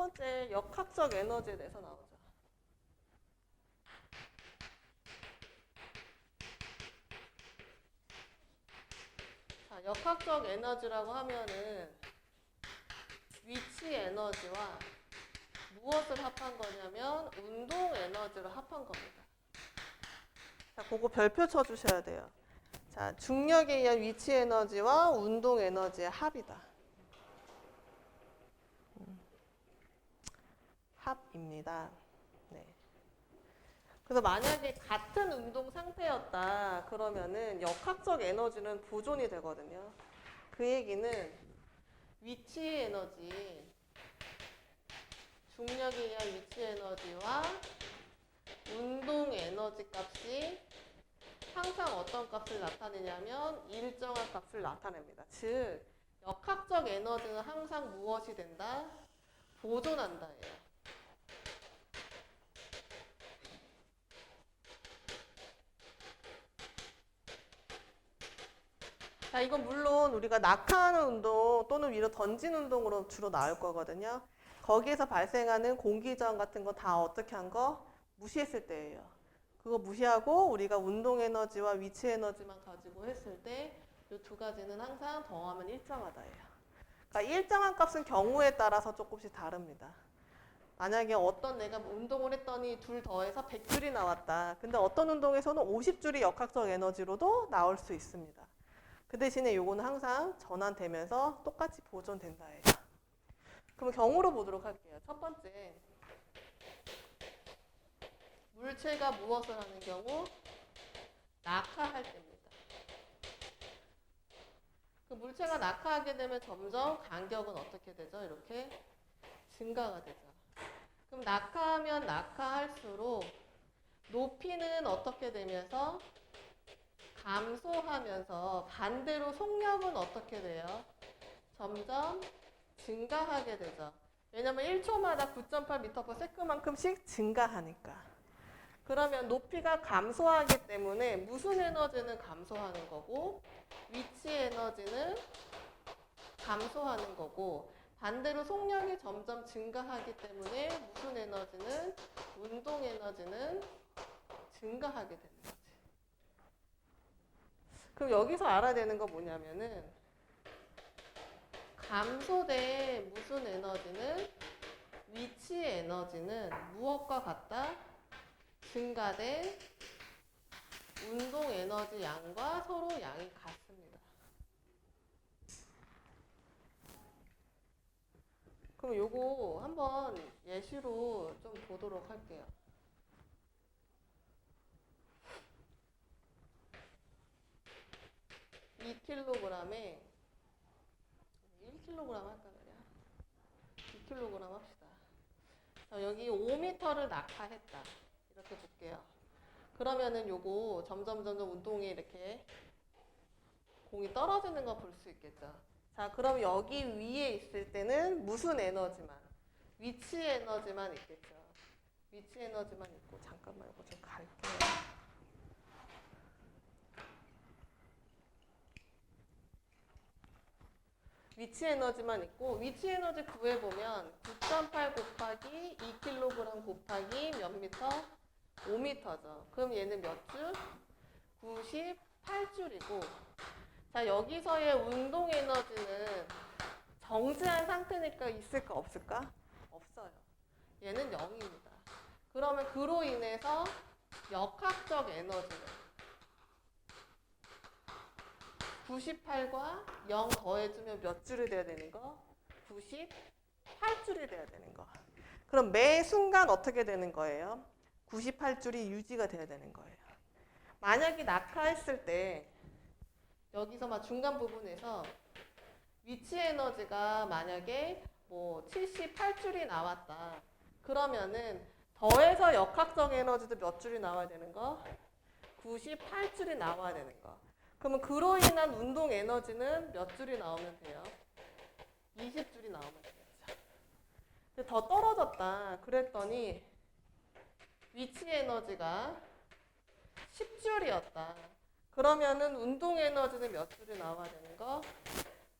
번째 역학적 에너지에 대해서 나오죠. 자, 역학적 에너지라고 하면은 위치 에너지와 무엇을 합한 거냐면 운동 에너지를 합한 겁니다. 자, 그거 별표 쳐주셔야 돼요. 자, 중력에 의한 위치 에너지와 운동 에너지의 합이다. 합입니다. 네. 그래서 만약에 같은 운동 상태였다 그러면은 역학적 에너지는 보존이 되거든요. 그 얘기는 위치 에너지, 중력에 의한 위치 에너지와 운동 에너지 값이 항상 어떤 값을 나타내냐면 일정한 값을 나타냅니다. 즉, 역학적 에너지는 항상 무엇이 된다? 보존한다예요. 자, 이건 물론 우리가 낙하하는 운동 또는 위로 던지는 운동으로 주로 나올 거거든요. 거기에서 발생하는 공기저항 같은 거 다 어떻게 한 거? 무시했을 때예요. 그거 무시하고 우리가 운동 에너지와 위치 에너지만 가지고 했을 때 이 두 가지는 항상 더하면 일정하다예요. 그러니까 일정한 값은 경우에 따라서 조금씩 다릅니다. 만약에 어떤 내가 운동을 했더니 둘 더해서 100줄이 나왔다. 근데 어떤 운동에서는 50줄이 역학적 에너지로도 나올 수 있습니다. 그 대신에 요거는 항상 전환되면서 똑같이 보존된다예요. 그럼 경우로 보도록 할게요. 첫 번째, 물체가 무엇을 하는 경우? 낙하할 때입니다. 그 물체가 낙하하게 되면 점점 간격은 어떻게 되죠? 이렇게 증가가 되죠. 그럼 낙하하면 낙하할수록 높이는 어떻게 되면서 감소하면서 반대로 속력은 어떻게 돼요? 점점 증가하게 되죠. 왜냐면 1초마다 9.8m/s만큼씩 증가하니까. 그러면 높이가 감소하기 때문에 무슨 에너지는 감소하는 거고 위치 에너지는 감소하는 거고 반대로 속력이 점점 증가하기 때문에 무슨 에너지는 운동 에너지는 증가하게 되는 거지. 그럼 여기서 알아야 되는 거 뭐냐면은 감소된 무슨 에너지는 위치 에너지는 무엇과 같다? 증가된 운동 에너지 양과 서로 양이 같습니다. 그럼 요거 한번 예시로 좀 보도록 할게요. 2kg에 1kg 할까 그냥? 2kg 합시다. 자, 여기 5m를 낙하했다. 이렇게 볼게요. 그러면은 요거 점점 운동이 이렇게 공이 떨어지는 거 볼 수 있겠죠. 자, 그럼 여기 위에 있을 때는 무슨 에너지만? 위치 에너지만 있겠죠. 위치 에너지만 있고 잠깐만 이거 좀 갈게요. 위치 에너지만 있고 위치 에너지 구해보면 9.8 곱하기 2kg 곱하기 몇 미터? 5m죠. 그럼 얘는 몇 줄? 98줄이고 자 여기서의 운동 에너지는 정지한 상태니까 있을까 없을까? 없어요. 얘는 0입니다. 그러면 그로 인해서 역학적 에너지는 98과 0 더해주면 몇 줄이 돼야 되는 거? 98줄이 돼야 되는 거. 그럼 매 순간 어떻게 되는 거예요? 98줄이 유지가 돼야 되는 거예요. 만약에 낙하했을 때 여기서 막 중간 부분에서 위치 에너지가 만약에 뭐 78줄이 나왔다. 그러면은 더해서 역학적 에너지도 몇 줄이 나와야 되는 거? 98줄이 나와야 되는 거. 그러면 그로 인한 운동 에너지는 몇 줄이 나오면 돼요? 20줄이 나오면 되겠죠. 근데 더 떨어졌다. 그랬더니 위치 에너지가 10줄이었다. 그러면은 운동 에너지는 몇 줄이 나와야 되는 거?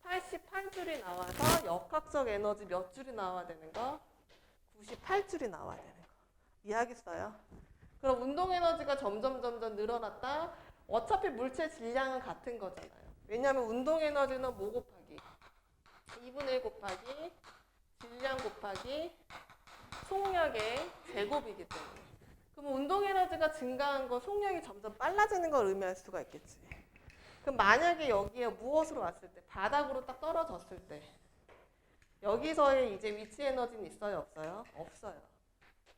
88줄이 나와서 역학적 에너지 몇 줄이 나와야 되는 거? 98줄이 나와야 되는 거. 이해하겠어요? 그럼 운동 에너지가 점점 늘어났다. 어차피 물체 질량은 같은 거잖아요. 왜냐하면 운동 에너지는 뭐 곱하기 2분의 1 곱하기 질량 곱하기 속력의 제곱이기 때문에. 그럼 운동 에너지가 증가한 거 속력이 점점 빨라지는 걸 의미할 수가 있겠지. 그럼 만약에 여기에 무엇으로 왔을 때, 바닥으로 딱 떨어졌을 때 여기서의 이제 위치 에너지는 있어요, 없어요? 없어요.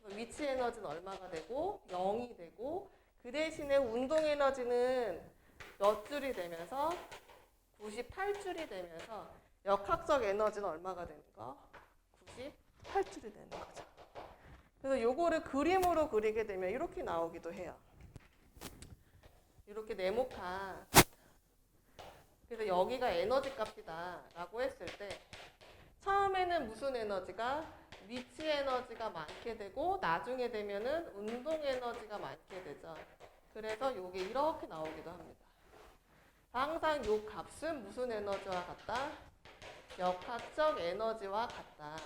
위치 에너지는 얼마가 되고 0이 되고, 그 대신에 운동 에너지는 몇 줄이 되면서 98줄이 되면서 역학적 에너지는 얼마가 되는 거? 98줄이 되는 거죠. 그래서 요거를 그림으로 그리게 되면 이렇게 나오기도 해요. 이렇게 네모칸. 그래서 여기가 에너지 값이다 라고 했을 때 처음에는 무슨 에너지가? 위치 에너지가 많게 되고 나중에 되면은 운동 에너지가 많게 되죠. 그래서 요게 이렇게 나오기도 합니다. 항상 요 값은 무슨 에너지와 같다? 역학적 에너지와 같다.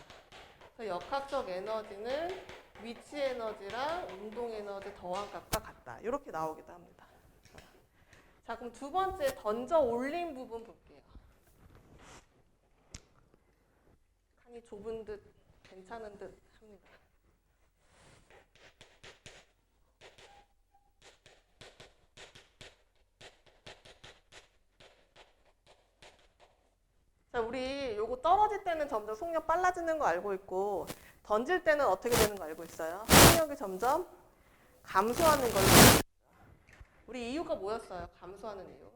그래서 역학적 에너지는 위치 에너지랑 운동 에너지 더한 값과 같다. 이렇게 나오기도 합니다. 자, 그럼 두 번째 던져 올린 부분 볼게요. 칸이 좁은 듯 괜찮은 듯 합니다. 자, 우리 요거 떨어질 때는 점점 속력 빨라지는 거 알고 있고, 던질 때는 어떻게 되는 거 알고 있어요? 속력이 점점 감소하는 걸로. 우리 이유가 뭐였어요? 감소하는 이유.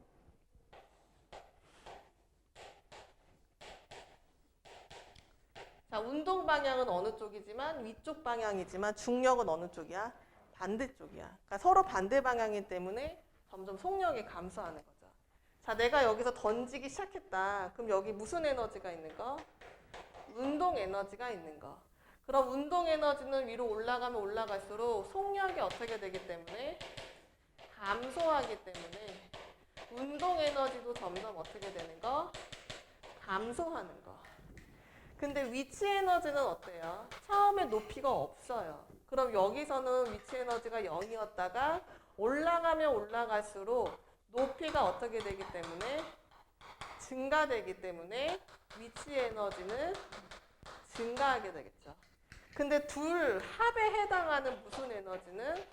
자, 운동 방향은 어느 쪽이지만 위쪽 방향이지만 중력은 어느 쪽이야? 반대쪽이야. 그러니까 서로 반대 방향이기 때문에 점점 속력이 감소하는 거죠. 자, 내가 여기서 던지기 시작했다. 그럼 여기 무슨 에너지가 있는 거? 운동 에너지가 있는 거. 그럼 운동 에너지는 위로 올라가면 올라갈수록 속력이 어떻게 되기 때문에? 감소하기 때문에 운동 에너지도 점점 어떻게 되는 거? 감소하는 거. 근데 위치 에너지는 어때요? 처음에 높이가 없어요. 그럼 여기서는 위치 에너지가 0이었다가 올라가면 올라갈수록 높이가 어떻게 되기 때문에? 증가되기 때문에 위치 에너지는 증가하게 되겠죠. 근데 둘 합에 해당하는 무슨 에너지는?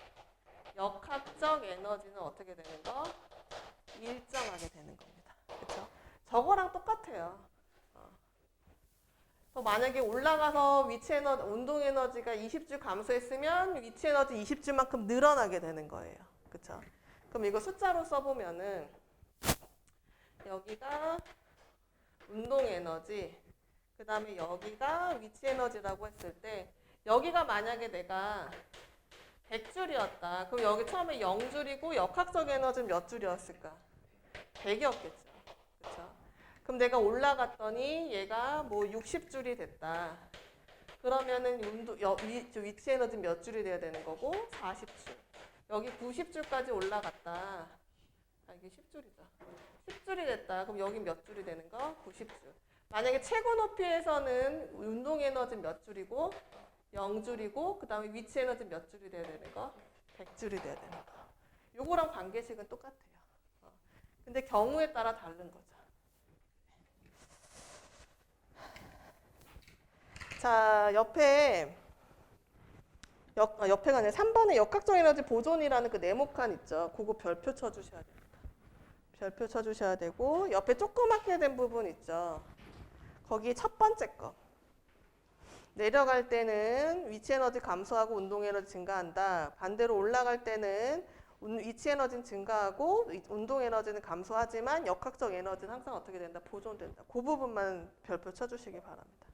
역학적 에너지는 어떻게 되는 거? 일정하게 되는 겁니다. 그렇죠? 저거랑 똑같아요. 만약에 올라가서 위치 에너지, 운동 에너지가 20줄 감소했으면 위치 에너지 20줄만큼 늘어나게 되는 거예요. 그렇죠? 그럼 이거 숫자로 써보면은 여기가 운동 에너지, 그 다음에 여기가 위치 에너지라고 했을 때 여기가 만약에 내가 100줄이었다. 그럼 여기 처음에 0줄이고 역학적 에너지는 몇 줄이었을까? 100이었겠죠. 그렇죠? 그럼 내가 올라갔더니 얘가 뭐 60줄이 됐다. 그러면은 위치 에너지 몇 줄이 돼야 되는 거고? 40줄. 여기 90줄까지 올라갔다. 아, 이게 10줄이죠. 10줄이 됐다. 그럼 여기 몇 줄이 되는 거? 90줄. 만약에 최고 높이에서는 운동 에너지 몇 줄이고? 0줄이고, 그 다음에 위치 에너지 몇 줄이 돼야 되는 거? 100줄이 돼야 되는 거. 요거랑 관계식은 똑같아요. 근데 경우에 따라 다른 거죠. 자, 옆에가 아니라 3번에 역학적 에너지 보존이라는 그 네모칸 있죠. 그거 별표 쳐주셔야 됩니다. 별표 쳐주셔야 되고, 옆에 조그맣게 된 부분 있죠. 거기 첫 번째 거. 내려갈 때는 위치 에너지 감소하고 운동 에너지 증가한다. 반대로 올라갈 때는 위치 에너지는 증가하고 운동 에너지는 감소하지만 역학적 에너지는 항상 어떻게 된다? 보존된다. 그 부분만 별표 쳐주시기 바랍니다.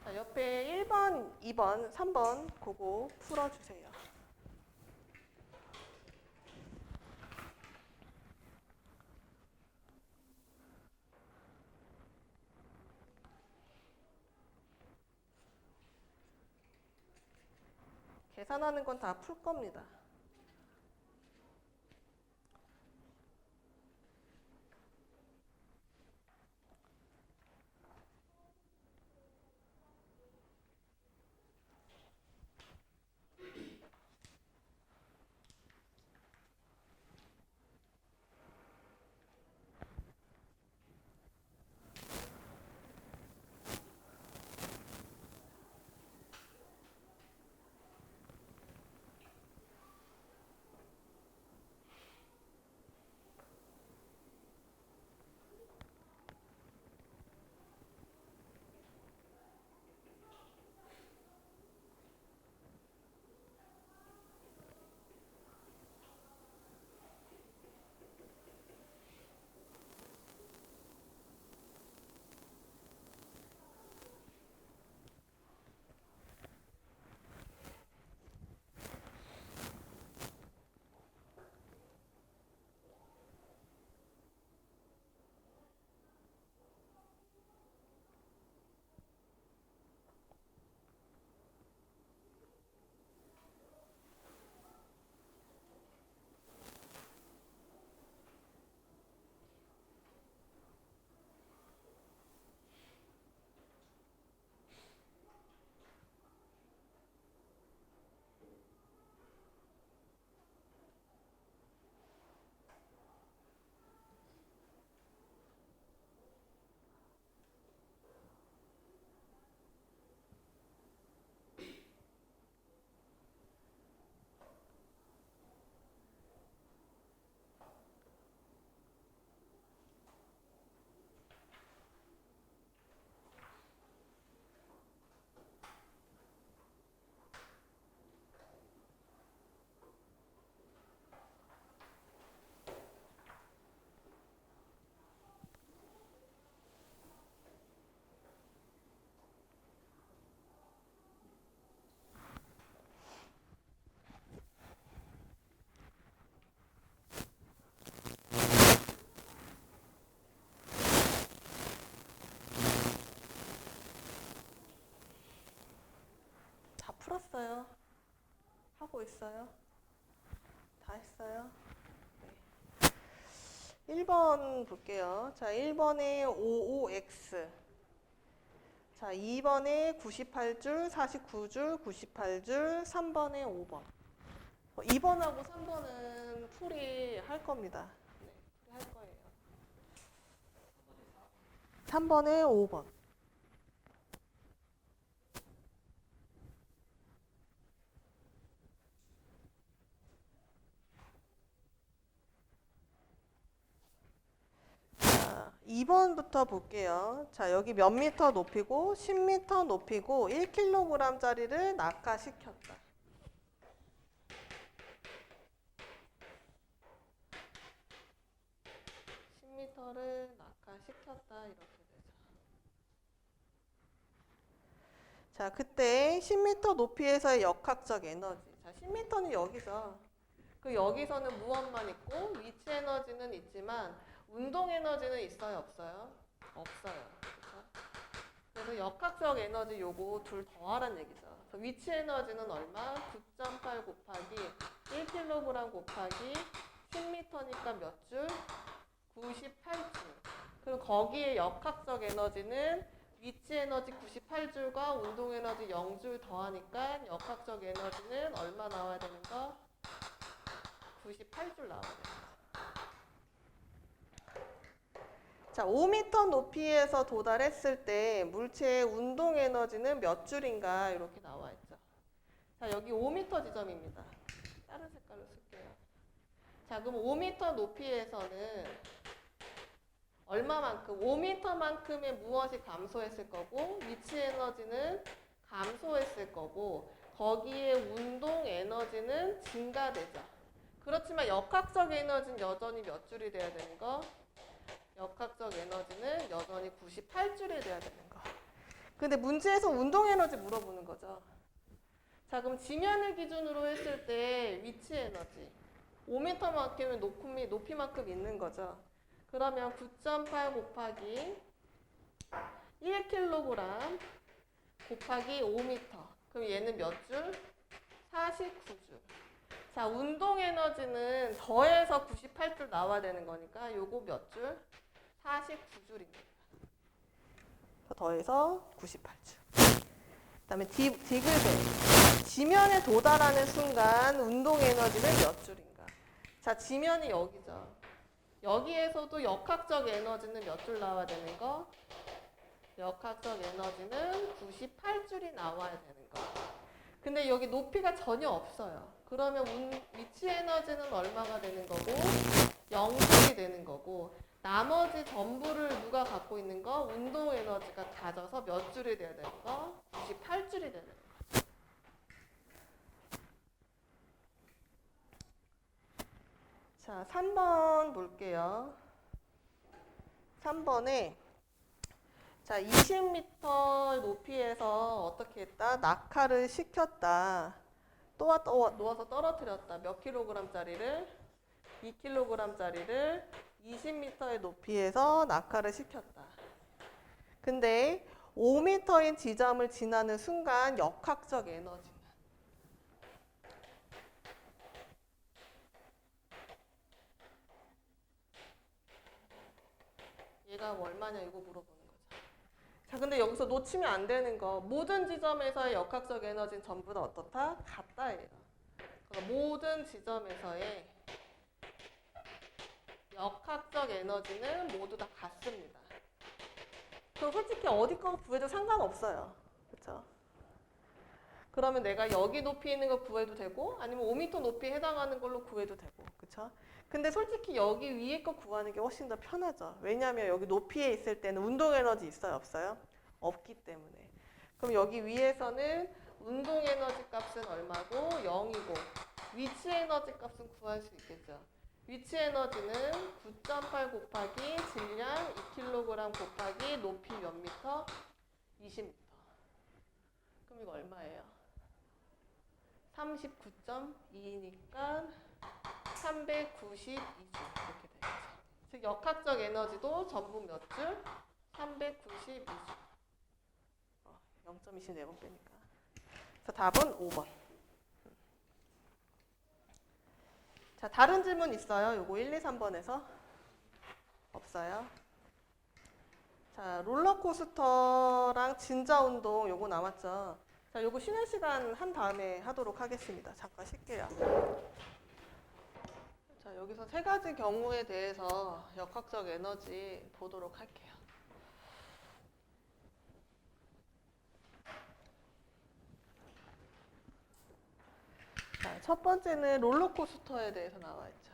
자, 옆에 1번, 2번, 3번 그거 풀어주세요. 계산하는 건 다 풀 겁니다. 찾고 있어요? 다 했어요? 네. 1번 볼게요. 자, 1번에 55X. 자, 2번에 98줄, 49줄, 98줄, 3번에 5번. 2번하고 3번은 풀이 할 겁니다. 네, 풀이 할 거예요. 3번에 5번. 자, 2번부터 볼게요. 자, 여기 몇 미터 높이고 10미터 높이고 1kg짜리를 낙하시켰다. 10m를 낙하시켰다 이렇게 되죠. 자, 그때 10m 높이에서의 역학적 에너지. 자, 10m는 여기죠. 그 여기서는 무엇만 있고 위치 에너지는 있지만 운동 에너지는 있어요, 없어요? 없어요. 그렇죠? 그래서 역학적 에너지 요거 둘 더하란 얘기죠. 그래서 위치 에너지는 얼마? 9.8 곱하기 1kg 곱하기 10m니까 몇 줄? 98줄. 그럼 거기에 역학적 에너지는 위치 에너지 98줄과 운동 에너지 0줄 더하니까 역학적 에너지는 얼마 나와야 되는 거? 98줄 나와야 되는 거. 자, 5m 높이에서 도달했을 때 물체의 운동 에너지는 몇 줄인가 이렇게 나와 있죠. 자, 여기 5m 지점입니다. 다른 색깔로 쓸게요. 자, 그럼 5m 높이에서는 얼마만큼? 5m만큼의 무엇이 감소했을 거고 위치 에너지는 감소했을 거고 거기에 운동 에너지는 증가되죠. 그렇지만 역학적 에너지는 여전히 몇 줄이 돼야 되는 거? 역학적 에너지는 여전히 98줄이 돼야 되는 거. 근데 문제에서 운동 에너지 물어보는 거죠. 자, 그럼 지면을 기준으로 했을 때 위치 에너지 5m만큼은 높이만큼 있는 거죠. 그러면 9.8 곱하기 1kg 곱하기 5m. 그럼 얘는 몇 줄? 49줄. 자, 운동 에너지는 더해서 98줄 나와야 되는 거니까 요거 몇 줄? 49줄입니다. 더해서 98줄. 그 다음에 디귿에 지면에 도달하는 순간 운동 에너지는 몇 줄인가? 자, 지면이 여기죠. 여기에서도 역학적 에너지는 몇 줄 나와야 되는 거? 역학적 에너지는 98줄이 나와야 되는 거. 근데 여기 높이가 전혀 없어요. 그러면 위치 에너지는 얼마가 되는 거고 0줄이 되는 거고 나머지 전부를 누가 갖고 있는 거? 운동 에너지가 가져서 몇 줄이 돼야 되는 거? 98줄이 되는 거. 자, 3번 볼게요. 3번에 자, 20m 높이에서 어떻게 했다? 낙하를 시켰다. 놓아서 떨어뜨렸다. 몇 킬로그램짜리를? 2kg짜리를 20m의 높이에서 낙하를 시켰다. 근데 5m인 지점을 지나는 순간 역학적 에너지는 얘가 얼마냐 이거 물어보는 거죠. 자, 근데 여기서 놓치면 안 되는 거 모든 지점에서의 역학적 에너지는 전부 다 어떻다? 같다예요. 그러니까 모든 지점에서의 역학적 에너지는 모두 다 같습니다. 그럼 솔직히 어디 거 구해도 상관없어요. 그렇죠? 그러면 내가 여기 높이 있는 거 구해도 되고 아니면 5m 높이에 해당하는 걸로 구해도 되고. 그렇죠? 근데 솔직히 여기 위에 거 구하는 게 훨씬 더 편하죠. 왜냐하면 여기 높이에 있을 때는 운동 에너지 있어요? 없어요? 없기 때문에. 그럼 여기 위에서는 운동 에너지 값은 얼마고 0이고 위치 에너지 값은 구할 수 있겠죠. 위치 에너지는 9.8 곱하기 질량 2kg 곱하기 높이 몇 미터? 20m. 그럼 이거 얼마예요? 39.2니까 392줄 이렇게 되겠죠. 즉 역학적 에너지도 전부 몇 줄? 392줄. 0.20 4번 빼니까. 그래서 답은 5번. 자, 다른 질문 있어요? 요거 1, 2, 3번에서? 없어요? 자, 롤러코스터랑 진자 운동 요거 남았죠? 자, 요거 쉬는 시간 한 다음에 하도록 하겠습니다. 잠깐 쉴게요. 자, 여기서 세 가지 경우에 대해서 역학적 에너지 보도록 할게요. 자, 첫 번째는 롤러코스터에 대해서 나와 있죠.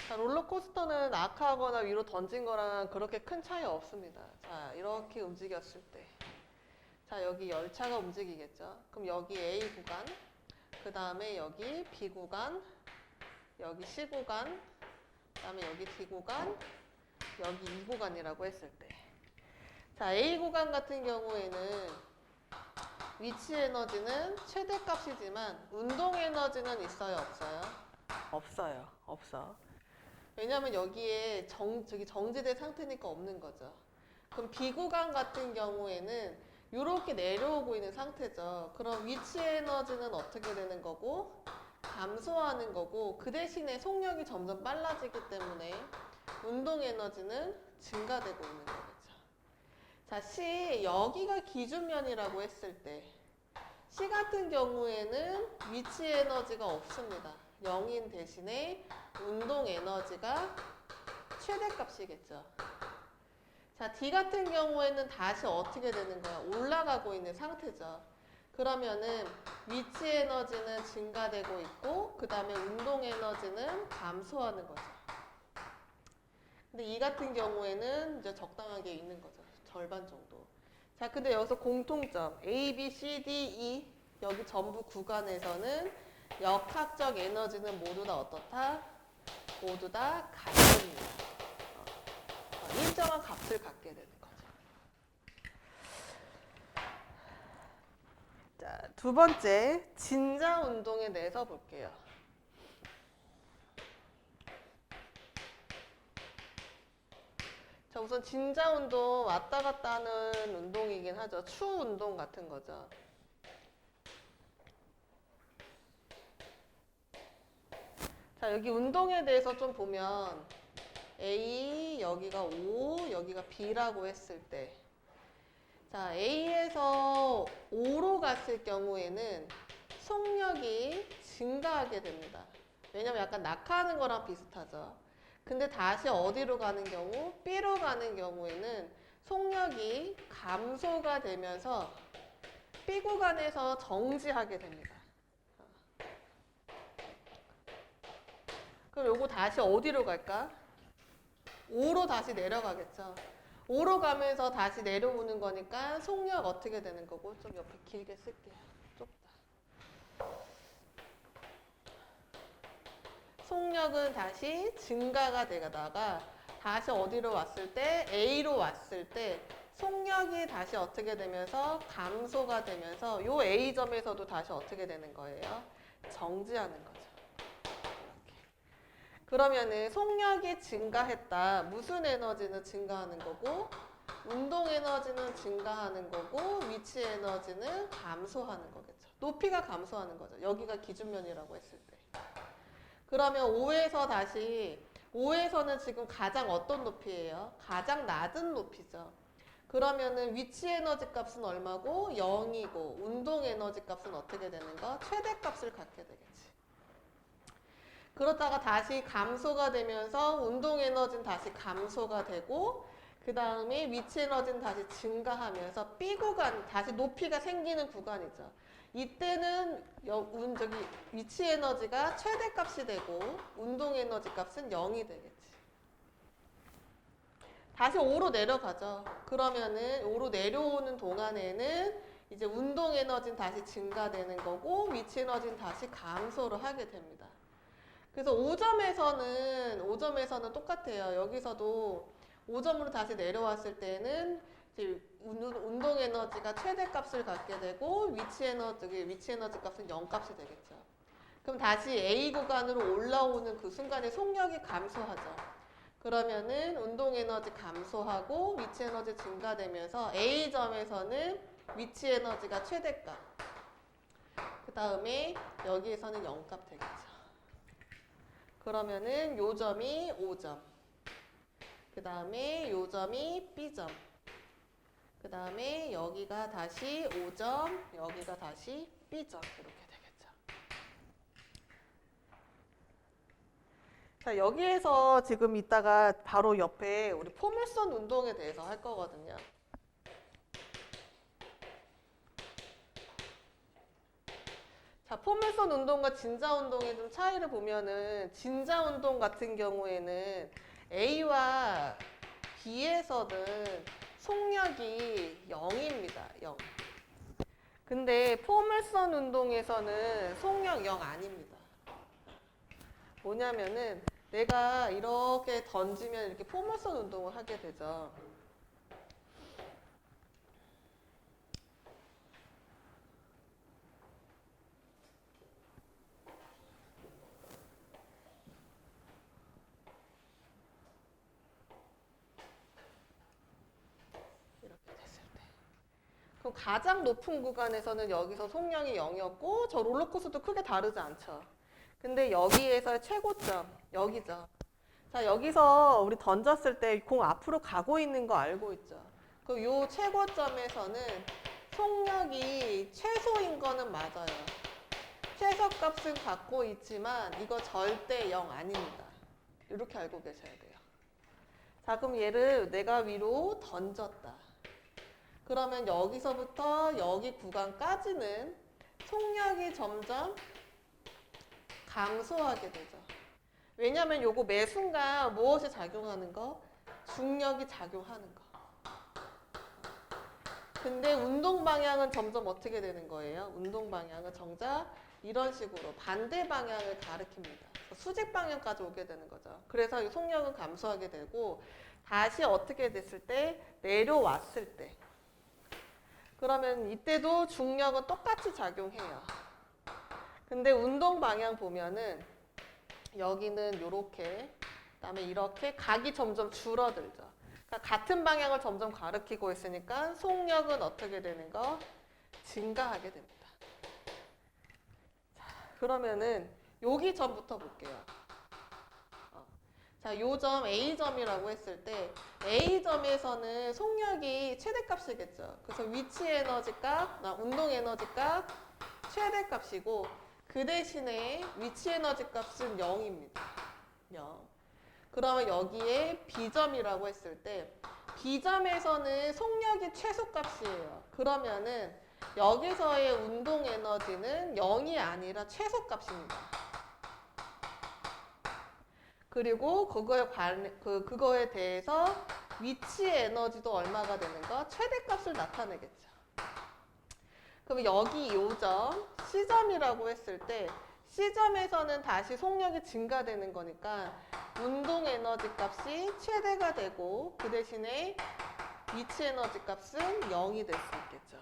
자, 롤러코스터는 아크하거나 위로 던진 거랑 그렇게 큰 차이 없습니다. 자, 이렇게 움직였을 때. 자, 여기 열차가 움직이겠죠. 그럼 여기 A 구간, 그 다음에 여기 B 구간, 여기 C 구간, 그 다음에 여기 D 구간, 여기 E 구간이라고 했을 때. 자, A 구간 같은 경우에는 위치 에너지는 최대값이지만 운동 에너지는 있어요, 없어요? 없어요. 없어. 왜냐면 여기에 저기 정지된 상태니까 없는 거죠. 그럼 B 구간 같은 경우에는 이렇게 내려오고 있는 상태죠. 그럼 위치 에너지는 어떻게 되는 거고 감소하는 거고 그 대신에 속력이 점점 빨라지기 때문에 운동 에너지는 증가되고 있는 거겠죠. 자, C 여기가 기준면이라고 했을 때 C 같은 경우에는 위치 에너지가 없습니다. 0인 대신에 운동 에너지가 최대값이겠죠. 자, D 같은 경우에는 다시 어떻게 되는 거야? 올라가고 있는 상태죠. 그러면은 위치 에너지는 증가되고 있고 그 다음에 운동 에너지는 감소하는 거죠. 근데 이 같은 경우에는 이제 적당하게 있는 거죠. 절반 정도. 자, 근데 여기서 공통점 A, B, C, D, E 여기 전부 구간에서는 역학적 에너지는 모두 다 어떻다? 모두 다 같습니다. 일정한 값을 갖게 되는 거죠. 자, 두 번째 진자 운동에 대해서 볼게요. 자, 우선 진자 운동 왔다 갔다 하는 운동이긴 하죠. 추 운동 같은 거죠. 자, 여기 운동에 대해서 좀 보면 A, 여기가 O, 여기가 B라고 했을 때 자, A에서 O로 갔을 경우에는 속력이 증가하게 됩니다. 왜냐면 약간 낙하하는 거랑 비슷하죠. 근데 다시 어디로 가는 경우? B로 가는 경우에는 속력이 감소가 되면서 B 구간에서 정지하게 됩니다. 그럼 요거 다시 어디로 갈까? 5로 다시 내려가겠죠. 5로 가면서 다시 내려오는 거니까 속력 어떻게 되는 거고 좀 옆에 길게 쓸게요. 좁다. 속력은 다시 증가가 되다가 다시 어디로 왔을 때 A로 왔을 때 속력이 다시 어떻게 되면서 감소가 되면서 요 A점에서도 다시 어떻게 되는 거예요? 정지하는 거죠. 그러면은 속력이 증가했다. 무슨 에너지는 증가하는 거고 운동 에너지는 증가하는 거고 위치 에너지는 감소하는 거겠죠. 높이가 감소하는 거죠. 여기가 기준면이라고 했을 때. 그러면 5에서 다시 5에서는 지금 가장 어떤 높이예요? 가장 낮은 높이죠. 그러면은 위치 에너지 값은 얼마고 0이고 운동 에너지 값은 어떻게 되는 거? 최대값을 갖게 되겠지. 그러다가 다시 감소가 되면서 운동 에너지는 다시 감소가 되고 그 다음에 위치 에너지는 다시 증가하면서 B 구간 다시 높이가 생기는 구간이죠. 이때는 저기 위치 에너지가 최대값이 되고 운동 에너지 값은 0이 되겠지. 다시 5로 내려가죠. 그러면은 5로 내려오는 동안에는 이제 운동 에너지는 다시 증가되는 거고 위치 에너지는 다시 감소를 하게 됩니다. 그래서 5점에서는 똑같아요. 여기서도 5점으로 다시 내려왔을 때는 이제 운동 에너지가 최대값을 갖게 되고 위치 에너지 값은 0값이 되겠죠. 그럼 다시 A 구간으로 올라오는 그 순간에 속력이 감소하죠. 그러면은 운동 에너지 감소하고 위치 에너지 증가되면서 A점에서는 위치 에너지가 최대값. 그 다음에 여기에서는 0값 되겠죠. 그러면은 요 점이 O점. 그 다음에 요 점이 B점. 그 다음에 여기가 다시 O점, 여기가 다시 B점. 이렇게 되겠죠. 자, 여기에서 지금 이따가 바로 옆에 우리 포물선 운동에 대해서 할 거거든요. 자, 포물선 운동과 진자 운동의 좀 차이를 보면은 진자 운동 같은 경우에는 A와 B에서는 속력이 0입니다. 0. 근데 포물선 운동에서는 속력 0 아닙니다. 뭐냐면은 내가 이렇게 던지면 이렇게 포물선 운동을 하게 되죠. 그럼 가장 높은 구간에서는 여기서 속력이 0이었고 저 롤러코스터도 크게 다르지 않죠. 근데 여기에서의 최고점, 여기죠. 자, 여기서 우리 던졌을 때 공 앞으로 가고 있는 거 알고 있죠. 그럼 요 최고점에서는 속력이 최소인 거는 맞아요. 최소값은 갖고 있지만 이거 절대 0 아닙니다. 이렇게 알고 계셔야 돼요. 자, 그럼 얘를 내가 위로 던졌다. 그러면 여기서부터 여기 구간까지는 속력이 점점 감소하게 되죠. 왜냐하면 요거 매 순간 무엇이 작용하는 거? 중력이 작용하는 거. 근데 운동 방향은 점점 어떻게 되는 거예요? 운동 방향은 정작 이런 식으로 반대 방향을 가리킵니다. 수직 방향까지 오게 되는 거죠. 그래서 이 속력은 감소하게 되고 다시 어떻게 됐을 때? 내려왔을 때. 그러면 이때도 중력은 똑같이 작용해요. 근데 운동 방향 보면은 여기는 이렇게, 그다음에 이렇게 각이 점점 줄어들죠. 그러니까 같은 방향을 점점 가리키고 있으니까 속력은 어떻게 되는 거? 증가하게 됩니다. 자, 그러면은 여기 점부터 볼게요. 자, 요 점 A점이라고 했을 때 A점에서는 속력이 최대값이겠죠. 그래서 위치 에너지 값, 운동 에너지 값 최대값이고 그 대신에 위치 에너지 값은 0입니다. 0. 그러면 여기에 B점이라고 했을 때 B점에서는 속력이 최소값이에요. 그러면은 여기서의 운동 에너지는 0이 아니라 최소값입니다. 그리고 그거에 대해서 위치 에너지도 얼마가 되는 거? 최대값을 나타내겠죠. 그럼 여기 요 점, C점이라고 했을 때 C점에서는 다시 속력이 증가되는 거니까 운동 에너지 값이 최대가 되고 그 대신에 위치 에너지 값은 0이 될 수 있겠죠.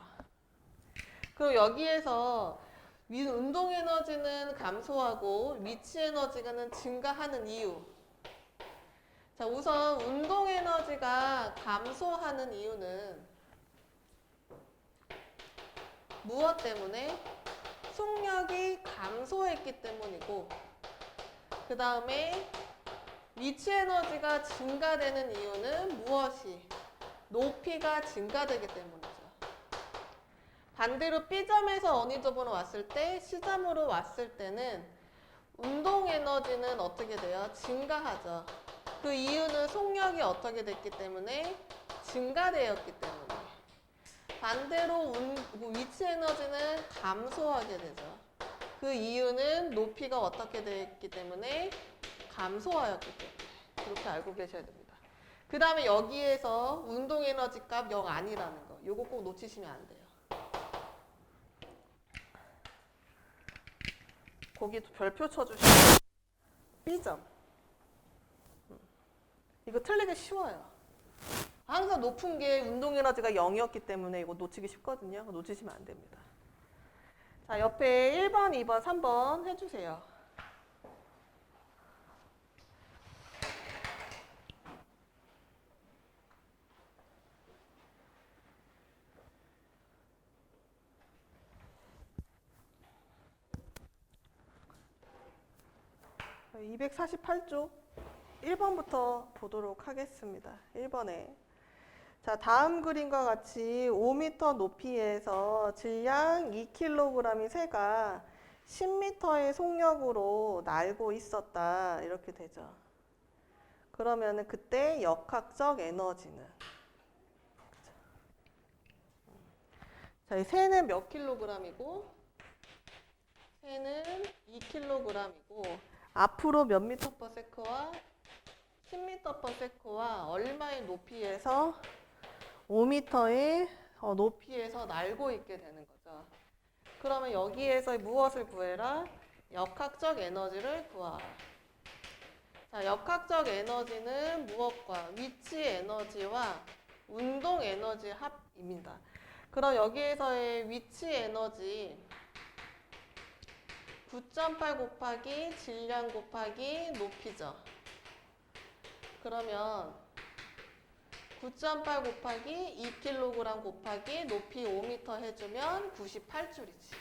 그럼 여기에서 운동 에너지는 감소하고 위치 에너지는 증가하는 이유. 자, 우선 운동 에너지가 감소하는 이유는 무엇 때문에? 속력이 감소했기 때문이고, 그 다음에 위치 에너지가 증가되는 이유는 무엇이? 높이가 증가되기 때문이죠. 반대로 B점에서 어느 점으로 왔을 때 C점으로 왔을 때는 운동 에너지는 어떻게 돼요? 증가하죠. 그 이유는 속력이 어떻게 됐기 때문에? 증가되었기 때문에. 반대로 위치 에너지는 감소하게 되죠. 그 이유는 높이가 어떻게 됐기 때문에? 감소하였기 때문에. 그렇게 알고 계셔야 됩니다. 그 다음에 여기에서 운동 에너지 값 0 아니라는 거. 요거 꼭 놓치시면 안 돼요. 거기 별표 쳐주시면 B점. 이거 틀리기 쉬워요. 항상 높은 게 운동 에너지가 0이었기 때문에 이거 놓치기 쉽거든요. 놓치시면 안 됩니다. 자, 옆에 1번, 2번, 3번 해주세요. 248쪽 1번부터 보도록 하겠습니다. 1번에. 자, 다음 그림과 같이 5m 높이에서 질량 2kg의 새가 10m의 속력으로 날고 있었다. 이렇게 되죠. 그러면은 그때 역학적 에너지는? 자, 이 새는 몇 킬로그램이고? 새는 2kg이고 앞으로 몇 미터 퍼 세크와 10m 퍼 세크와 얼마의 높이에서 5m의 높이에서 날고 있게 되는 거죠. 그러면 여기에서 무엇을 구해라? 역학적 에너지를 구하라. 자, 역학적 에너지는 무엇과? 위치 에너지와 운동 에너지의 합입니다. 그럼 여기에서의 위치 에너지 9.8 곱하기 질량 곱하기 높이죠. 그러면 9.8 곱하기 2kg 곱하기 높이 5m 해주면 98줄이지.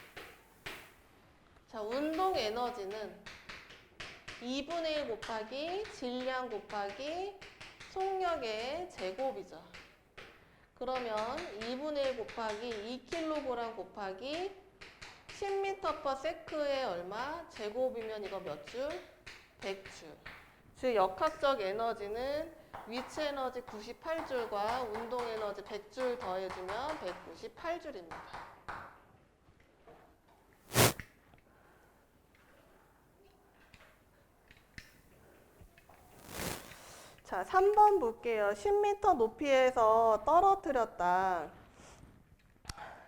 자, 운동 에너지는 2분의 1 곱하기 질량 곱하기 속력의 제곱이죠. 그러면 2분의 1 곱하기 2kg 곱하기 10m per sec의 얼마? 제곱이면 이거 몇 줄? 100줄. 즉 역학적 에너지는 위치 에너지 98줄과 운동 에너지 100줄 더해주면 198줄입니다. 자, 3번 볼게요. 10m 높이에서 떨어뜨렸다.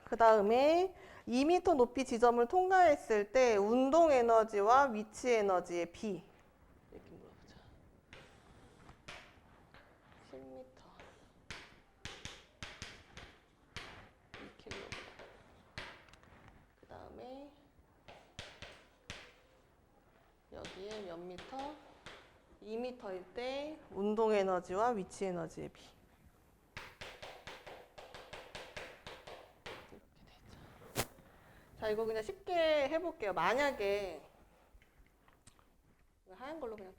그 다음에 2m 높이 지점을 통과했을 때 운동 에너지와 위치 에너지의 비. 이렇게 물어보자. 10m 2kg. 그 다음에 여기에 몇 미터? 2m일 때 운동 에너지와 위치 에너지의 비. 자, 이거 그냥 쉽게 해볼게요. 만약에 하얀 걸로 그냥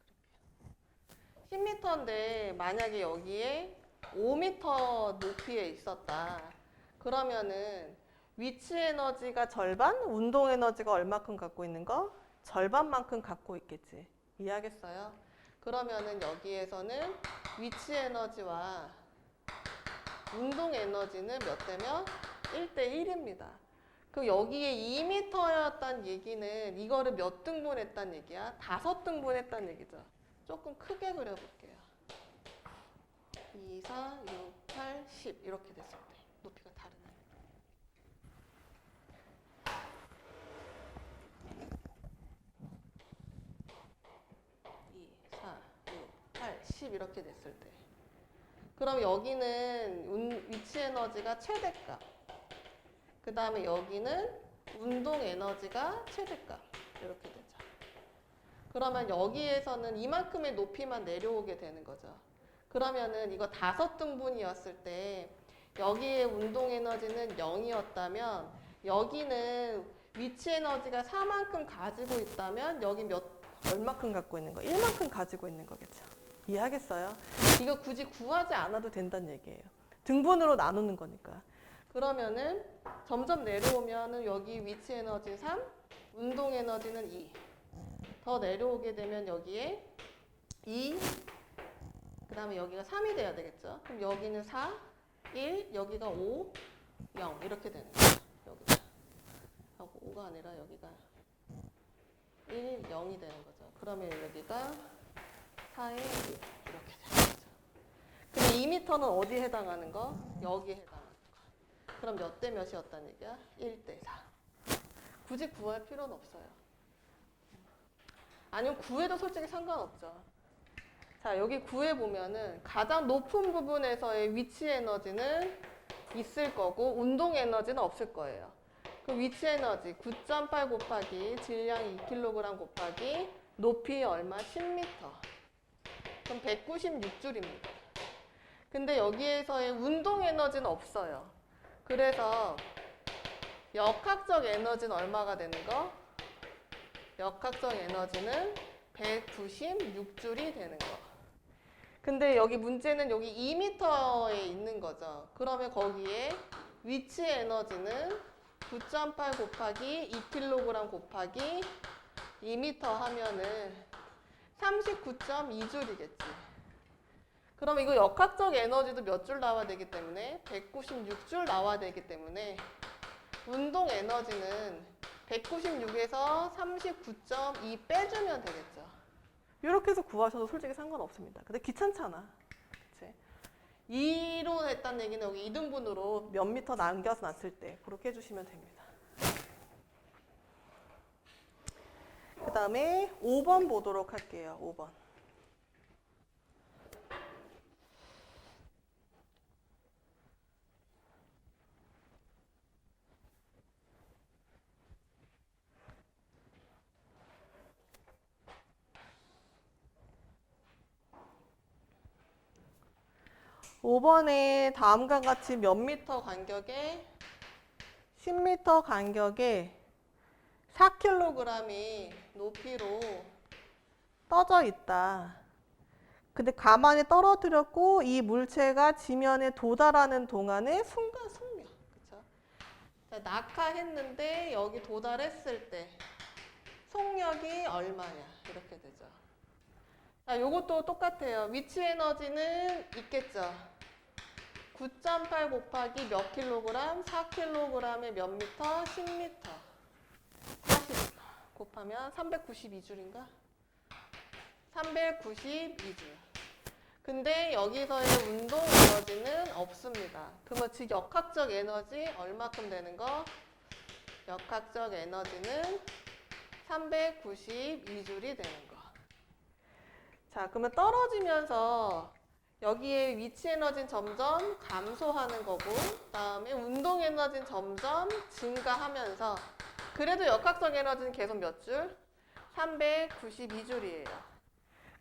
그릴게요. 10m인데 만약에 여기에 5m 높이에 있었다. 그러면은 위치 에너지가 절반, 운동 에너지가 얼마큼 갖고 있는 거? 절반만큼 갖고 있겠지. 이해하겠어요? 그러면은 여기에서는 위치 에너지와 운동 에너지는 몇 대면? 1대 1입니다. 그럼 여기에 2m였다는 얘기는 이거를 몇 등분했다는 얘기야? 5등분했다는 얘기죠. 조금 크게 그려볼게요. 2, 4, 6, 8, 10 이렇게 됐을 때 높이가 다르네. 2, 4, 6, 8, 10 이렇게 됐을 때 그럼 여기는 위치 에너지가 최대값 그 다음에 여기는 운동 에너지가 최대값 이렇게 되죠. 그러면 여기에서는 이만큼의 높이만 내려오게 되는 거죠. 그러면은 이거 5등분이었을 때 여기에 운동 에너지는 0이었다면 여기는 위치 에너지가 4만큼 가지고 있다면 여기 얼마큼 갖고 있는 거? 1만큼 가지고 있는 거겠죠. 이해하겠어요? 이거 굳이 구하지 않아도 된다는 얘기예요. 등분으로 나누는 거니까. 그러면은 점점 내려오면은 여기 위치 에너지 3, 운동 에너지는 2. 더 내려오게 되면 여기에 2, 그 다음에 여기가 3이 돼야 되겠죠. 그럼 여기는 4, 1, 여기가 5, 0 이렇게 되는 거죠. 여기가. 하고 5가 아니라 여기가 1, 0이 되는 거죠. 그러면 여기가 4에 6 이렇게 되는 거죠. 그럼 2m는 어디에 해당하는 거? 여기에 해당하는 거. 그럼 몇 대 몇이었다는 얘기야? 1대 4. 굳이 구할 필요는 없어요. 아니면 구해도 솔직히 상관없죠. 자, 여기 구해보면은 가장 높은 부분에서의 위치 에너지는 있을 거고 운동 에너지는 없을 거예요. 그 위치 에너지 9.8 곱하기 질량 2kg 곱하기 높이 얼마? 10m. 그럼 196줄입니다. 근데 여기에서의 운동 에너지는 없어요. 그래서 역학적 에너지는 얼마가 되는 거? 역학적 에너지는 196줄이 되는 거. 근데 여기 문제는 여기 2m에 있는 거죠. 그러면 거기에 위치 에너지는 9.8 곱하기 2kg 곱하기 2m 하면은 39.2줄이겠지. 그럼 이거 역학적 에너지도 몇 줄 나와야 되기 때문에 196줄 나와야 되기 때문에 운동 에너지는 196에서 39.2 빼주면 되겠죠. 이렇게 해서 구하셔도 솔직히 상관없습니다. 근데 귀찮잖아. 그치? 2로 했다는 얘기는 여기 2등분으로 몇 미터 남겨서 놨을 때 그렇게 해주시면 됩니다. 그 다음에 5번 보도록 할게요. 5번. 5번에 다음과 같이 몇 미터 간격에 10m 간격에 4kg이 높이로 떠져 있다. 근데 가만히 떨어뜨렸고 이 물체가 지면에 도달하는 동안의 순간 속력. 그쵸? 자, 낙하했는데 여기 도달했을 때 속력이 얼마냐 이렇게 되죠. 자, 요것도 똑같아요. 위치 에너지는 있겠죠. 9.8 곱하기 몇 킬로그램, 4kg에 몇 미터, 10m. 40 곱하면 392줄인가? 392줄. 근데 여기서의 운동 에너지는 없습니다. 그러면 즉 역학적 에너지 얼마큼 되는 거? 역학적 에너지는 392줄이 되는 거. 자, 그러면 떨어지면서 여기에 위치 에너지는 점점 감소하는 거고, 그다음에 운동 에너지는 점점 증가하면서 그래도 역학적 에너지는 계속 몇 줄? 392줄이에요.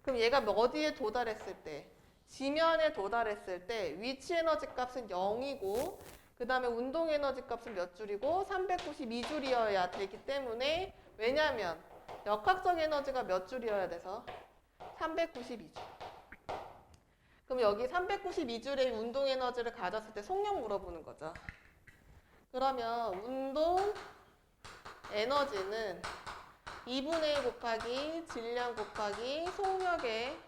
그럼 얘가 어디에 도달했을 때? 지면에 도달했을 때 위치 에너지 값은 0이고 그 다음에 운동 에너지 값은 몇 줄이고 392줄이어야 되기 때문에 왜냐하면 역학적 에너지가 몇 줄이어야 돼서 392줄. 그럼 여기 392줄의 운동 에너지를 가졌을 때 속력 물어보는 거죠. 그러면 운동 에너지는 2분의 1 곱하기 질량 곱하기 속력의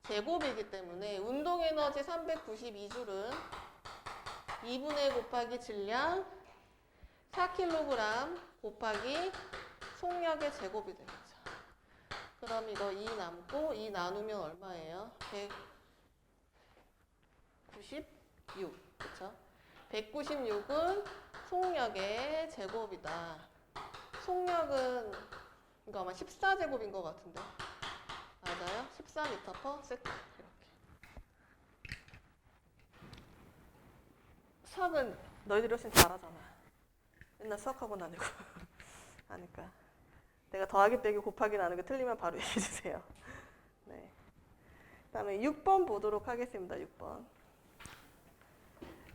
제곱이기 때문에 운동 에너지 392줄은 2분의 1 곱하기 질량 4kg 곱하기 속력의 제곱이 되겠죠. 그럼 이거 2 남고 2 나누면 얼마예요? 196. 그쵸? 196은 속력의 제곱이다. 속력은 이거 아마 14제곱인 것 같은데. 맞아요? 14m/s. 이렇게. 수학은 너희들이 훨씬 잘하잖아. 맨날 수학학원 다니고 하니까. 내가 더하기 빼기 곱하기 나누기 틀리면 바로 얘기해주세요. 네. 그 다음에 6번 보도록 하겠습니다. 6번.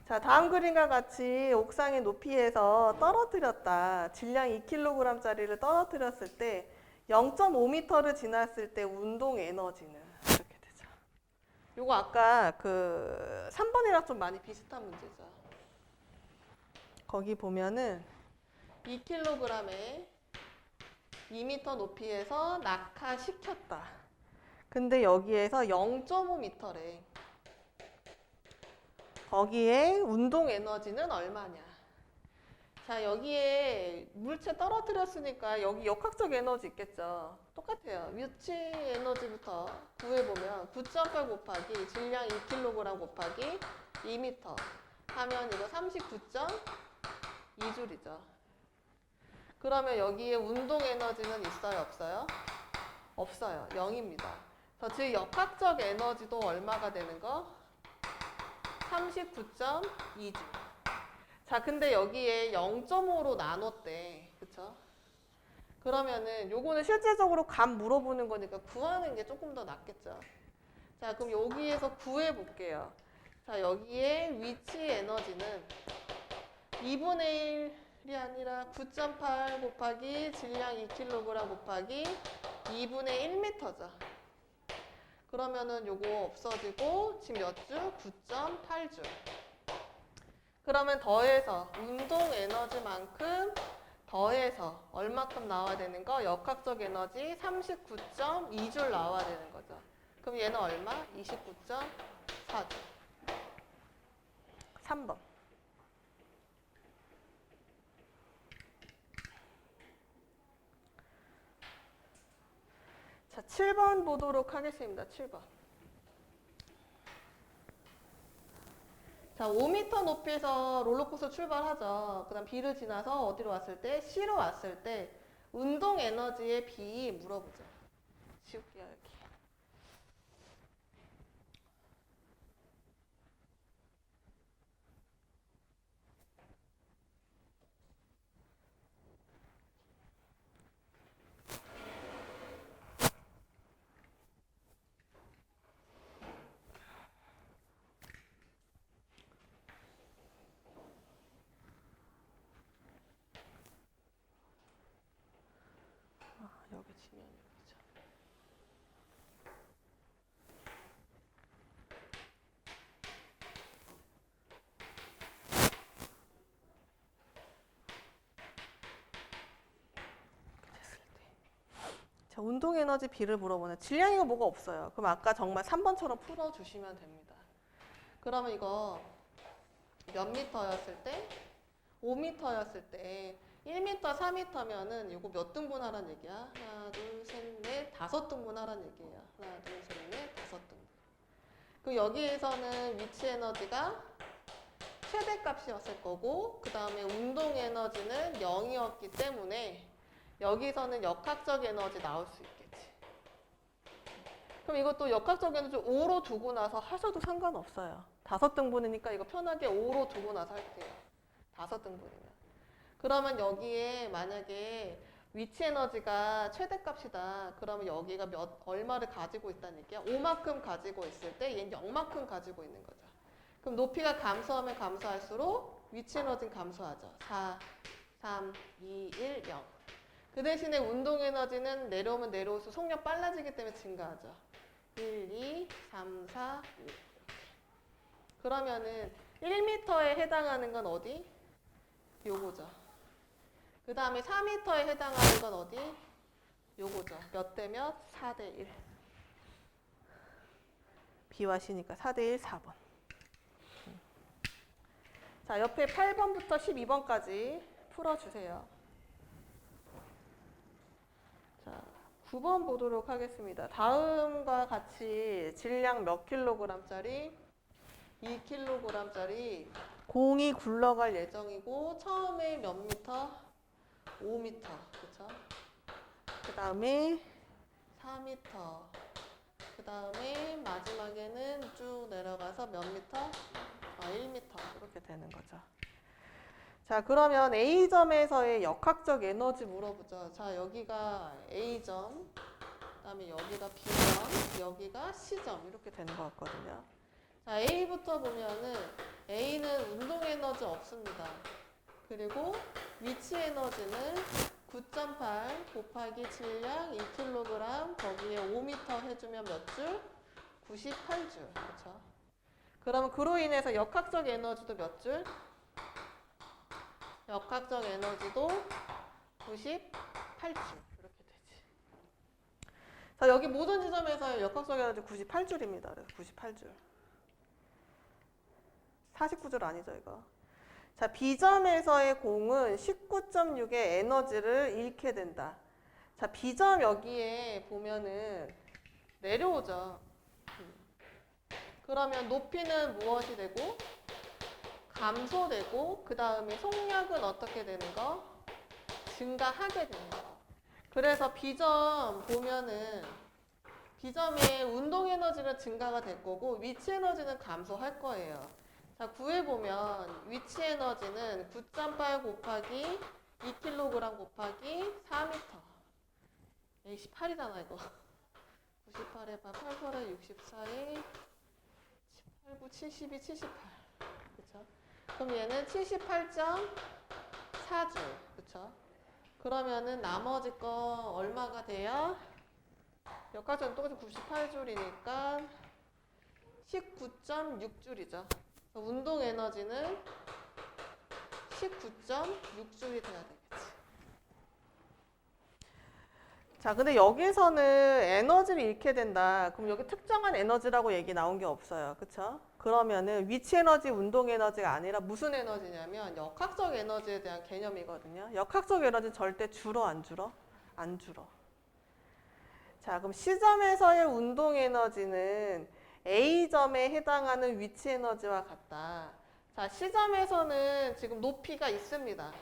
자, 다음 그림과 같이 옥상의 높이에서 떨어뜨렸다. 질량 2kg짜리를 떨어뜨렸을 때 0.5m를 지났을 때 운동 에너지는 이렇게 되죠. 요거 아까 그 3번이랑 좀 많이 비슷한 문제죠. 거기 보면은 2kg에 2m 높이에서 낙하시켰다. 근데 여기에서 0.5m래. 거기에 운동 에너지는 얼마냐. 자, 여기에 물체 떨어뜨렸으니까 여기 역학적 에너지 있겠죠. 똑같아요. 위치 에너지부터 구해보면 9.8 곱하기 질량 2kg 곱하기 2m 하면 이거 39.2줄이죠. 그러면 여기에 운동 에너지는 있어요? 없어요? 없어요. 0입니다. 즉 역학적 에너지도 얼마가 되는 거? 39.2줄. 자, 근데 여기에 0.5로 나눴대. 그쵸? 그러면은 요거는 실제적으로 값 물어보는 거니까 구하는 게 조금 더 낫겠죠. 자, 그럼 여기에서 구해 볼게요. 자, 여기에 위치 에너지는 2분의 1이 아니라 9.8 곱하기 질량 2kg 곱하기 2분의 1m죠. 그러면은 요거 없어지고 지금 몇 줄? 9.8줄. 그러면 더해서 운동 에너지만큼 더해서 얼마큼 나와야 되는 거? 역학적 에너지 39.2줄 나와야 되는 거죠. 그럼 얘는 얼마? 29.4줄. 3번. 자, 7번 보도록 하겠습니다. 7번. 자, 5m 높이에서 롤러코스터 출발하죠. 그 다음 B를 지나서 어디로 왔을 때? C로 왔을 때 운동 에너지의 B 물어보죠. 지울게요, 여기. 여기 지면 여기죠. 됐을 때. 자, 운동 에너지 B를 물어보네. 질량이가 뭐가 없어요. 그럼 아까 정말 3번처럼 풀어주시면 됩니다. 그러면 이거 몇 미터였을 때? 5미터였을 때 1m, 4m면은 이거 몇 등분 하라는 얘기야? 하나, 둘, 셋, 넷, 5등분 하라는 얘기예요. 하나, 둘, 셋, 넷, 5등분. 그럼 여기에서는 위치 에너지가 최대값이었을 거고 그 다음에 운동 에너지는 0이었기 때문에 여기서는 역학적 에너지 나올 수 있겠지. 그럼 이것도 역학적 에너지 5로 두고 나서 하셔도 상관없어요. 5등분이니까 이거 편하게 5로 두고 나서 할게요. 5등분이면. 그러면 여기에 만약에 위치 에너지가 최대값이다. 그러면 여기가 얼마를 가지고 있다는 얘기야? 5만큼 가지고 있을 때 얘는 0만큼 가지고 있는 거죠. 그럼 높이가 감소하면 감소할수록 위치 에너지는 감소하죠. 4, 3, 2, 1, 0. 그 대신에 운동 에너지는 내려오면 내려올수록 속력 빨라지기 때문에 증가하죠. 1, 2, 3, 4, 5. 이렇게. 그러면은 1m에 해당하는 건 어디? 요거죠. 그 다음에 4m에 해당하는 건 어디? 요거죠. 몇 대 몇? 4대 1. B와 C니까 4대 1, 4번. 자, 옆에 8번부터 12번까지 풀어주세요. 자, 9번 보도록 하겠습니다. 다음과 같이 질량 몇 킬로그램짜리? 2kg짜리 공이 굴러갈 예정이고 처음에 몇 미터? 5m, 그쵸? 그 다음에 4m, 그 다음에 마지막에는 쭉 내려가서 몇 미터? 1m 이렇게 되는 거죠. 자, 그러면 A점에서의 역학적 에너지 물어보죠. 자, 여기가 A점, 그 다음에 여기가 B점, 여기가 C점 이렇게 되는 것 같거든요. 자, A부터 보면은 A는 운동 에너지 없습니다. 그리고 위치 에너지는 9.8 곱하기 질량 2kg 거기에 5m 해주면 몇 줄? 98줄. 그렇죠? 그러면 그로 인해서 역학적 에너지도 몇 줄? 역학적 에너지도 98줄. 이렇게 되지. 자, 여기 모든 지점에서 역학적 에너지 98줄입니다. 그래서 98줄. 49줄 아니죠, 이거. 자, B점에서의 공은 19.6의 에너지를 잃게 된다. 자, B점 여기에 보면은 내려오죠. 그러면 높이는 무엇이 되고? 감소되고 그 다음에 속력은 어떻게 되는 거? 증가하게 되는 거. 그래서 B점 보면은 B점의 운동 에너지는 증가가 될 거고 위치 에너지는 감소할 거예요. 자, 구해보면 위치 에너지는 9.8 곱하기 2kg 곱하기 4m. 18이잖아, 이거. 98에 8, 8에 64에 18, 9, 72, 78. 그쵸? 그럼 얘는 78.4줄. 그쵸? 그러면은 나머지 거 얼마가 돼요? 역학적은 똑같이 98줄이니까 19.6줄이죠. 운동 에너지는 19.6줄이 돼야 되겠지. 자, 근데 여기서는 에너지를 잃게 된다. 그럼 여기 특정한 에너지라고 얘기 나온 게 없어요. 그쵸? 그러면은 위치 에너지, 운동 에너지가 아니라 무슨 에너지냐면 역학적 에너지에 대한 개념이거든요. 역학적 에너지는 절대 줄어, 안 줄어? 안 줄어. 자, 그럼 C점에서의 운동 에너지는 A점에 해당하는 위치 에너지와 같다. 자, C점에서는 지금 높이가 있습니다.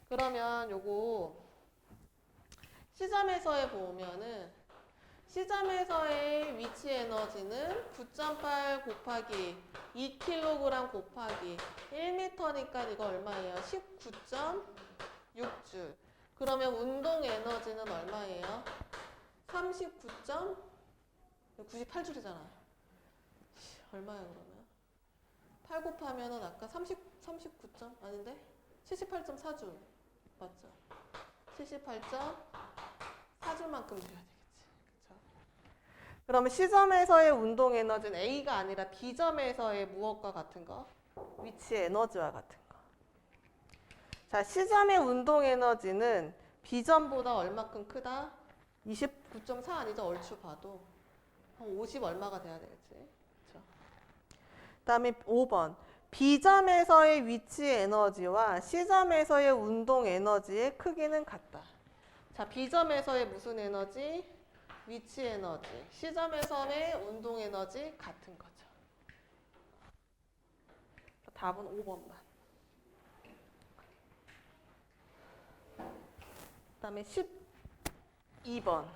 그러면 요거 C점에서의 보면은 C점에서의 위치 에너지는 9.8 곱하기 2kg 곱하기 1m니까 이거 얼마예요? 19.6줄. 그러면 운동 에너지는 얼마예요? 98줄이잖아. 얼마야 그러면? 8 곱하면은 아까 39점? 아닌데? 78.4줄. 맞죠? 78.4줄만큼 돼야 되겠지. 그쵸? 그러면 C점에서의 운동 에너지는 A가 아니라 B점에서의 무엇과 같은 거? 위치 에너지와 같은 거. 자, C점의 운동 에너지는 B점보다 얼마큼 크다? 29.4 아니죠? 얼추 봐도. 한 50 얼마가 돼야 되겠지. 그쵸? 그 다음에 5번. B점에서의 위치 에너지와 C점에서의 운동 에너지의 크기는 같다. 자, B점에서의 무슨 에너지? 위치 에너지. C점에서의 운동 에너지 같은 거죠. 답은 5번만. 그 다음에 12번.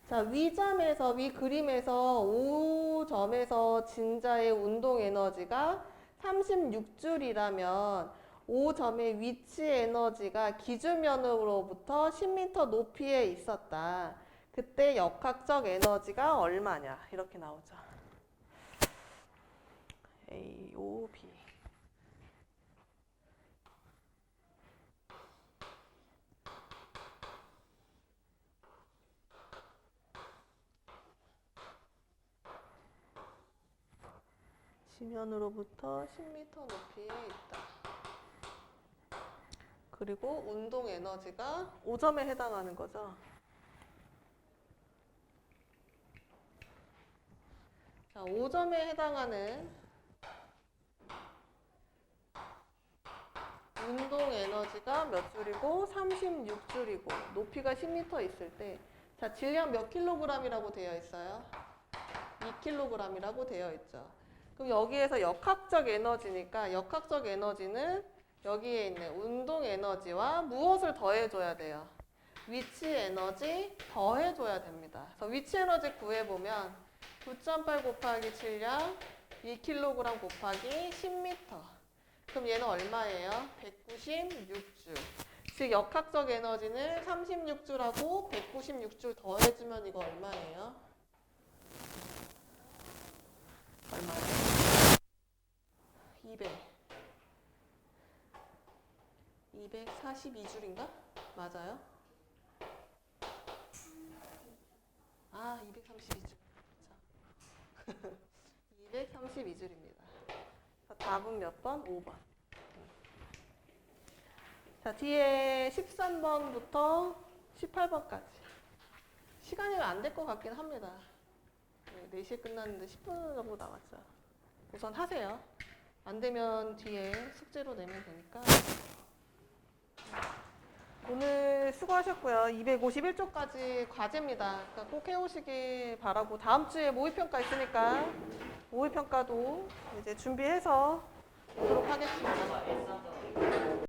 자, 위점에서, 위 그림에서 5점에서 진자의 운동 에너지가 36줄이라면 5점의 위치 에너지가 기준면으로부터 10m 높이에 있었다. 그때 역학적 에너지가 얼마냐? 이렇게 나오죠. A, O, B. 지면으로부터 10m 높이에 있다. 그리고 운동 에너지가 5점에 해당하는 거죠. 자, 5점에 해당하는 운동 에너지가 몇 줄이고 36줄이고 높이가 10m 있을 때, 자, 질량 몇 킬로그램이라고 되어 있어요? 2kg이라고 되어 있죠. 그럼 여기에서 역학적 에너지니까 역학적 에너지는 여기에 있는 운동 에너지와 무엇을 더해줘야 돼요? 위치 에너지 더해줘야 됩니다. 그래서 위치 에너지 구해보면 9.8 곱하기 질량 2kg 곱하기 10m. 그럼 얘는 얼마예요? 196줄. 즉 역학적 에너지는 36줄하고 196줄 더해주면 이거 얼마예요? 얼마예요? 242줄인가? 맞아요? 아, 232줄. 232줄입니다. 답은 몇 번? 5번. 자, 뒤에 13번부터 18번까지. 시간이 안 될 것 같긴 합니다. 네, 4시에 끝났는데 10분 정도 남았죠. 우선 하세요. 안 되면 뒤에 숙제로 내면 되니까. 오늘 수고하셨고요. 251쪽까지 과제입니다. 그러니까 꼭 해오시기 바라고, 다음 주에 모의평가 있으니까 모의평가도 이제 준비해서 오도록 하겠습니다.